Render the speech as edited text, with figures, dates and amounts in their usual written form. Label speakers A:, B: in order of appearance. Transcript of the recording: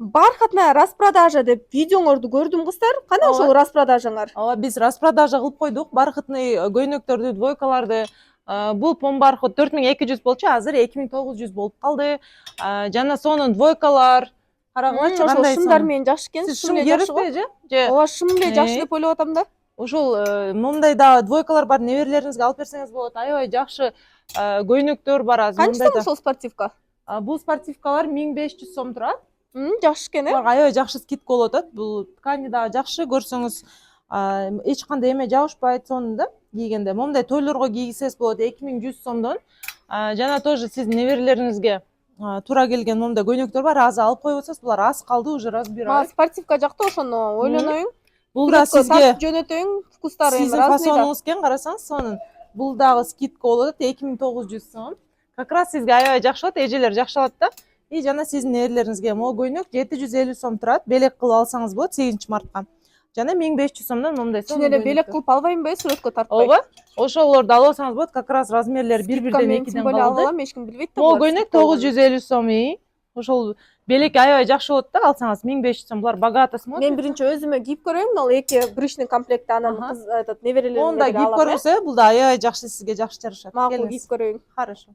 A: Бархатная распродажа деп видеоңорду көрдүм кыздар. Кана ошол распродажаңар?
B: Ооба, биз распродажа кылып койдук. Бархатный көйнөктөрдү, двойкаларды. Бул помбархат 4200 болчу, азыр 2900 болуп калды. Жана сонун двойкалар. Карагылачы
A: Ошол
B: кандай
A: шымдар менен жакшы экен.
B: Сиз шым кийерсизби же?
A: Ооба, шым эле жакшы деп ойлоп атам да.
B: Ошол момундай да двойкалар бар, неберелериңизге алып берсеңиз болот. Аябай жакшы көйнөктөр бар азыр.
A: Канча сом ошол спортивка?
B: Бул спортивкалар 1500 сом турат.
A: Жакшы экен, э?
B: Буларга аябай жакшы скидка болуп атат. Бул ткани дагы жакшы, көрсөңүз эч кандай эме жабышпайт сонун да кийгенде. Момундай тойлорго кийгизсеңиз болот 2100 сомдон. Жана тоже сиз неберелериңизге туура келген момундай көйнөктөр бар. Аз алып коюп атсаңыз, булар аз калды уже размер.
A: Мага спортивка жакты, ошону ойлоноюң.
B: Бул да сизге
A: жөнөтөйүң, вкустары эми
B: сиздин фасонуңуз экен, карасаңыз сонун. Бул дагы скидка болуп атат 2900 сом. Как раз сизге аябай жакшы болот, эжелер жакшы алат да. И жана сиздин неберелериңизге могу көйнөк 750 сом турат. Белек кылып алсаңыз болот 8-мартка. Жана 1500 сомдон момундай
A: сонун. Чын эле белек кылып албаймынбы, сүрөткө тартпай?
B: Ооба. Ошолорду алып алсаңыз болот, как раз размерлери бири-бирден экиден калды.
A: Алып алам, эч ким билбейт да.
B: Могу көйнөк 950 сом. Ошол белек аябай жакшы болот да, алсаңыз 1500 сом. Булар богато смотрится.
A: Мен биринчи өзүмө кийип көрөйүн, ал эки брючный комплектти анан кыз неберелеримге
B: алам. Монда кийип көрүңүз, бул да аябай жакшы, сизге жакшы жарашат.
A: Макул кийип көрөйүн.
B: Хорошо.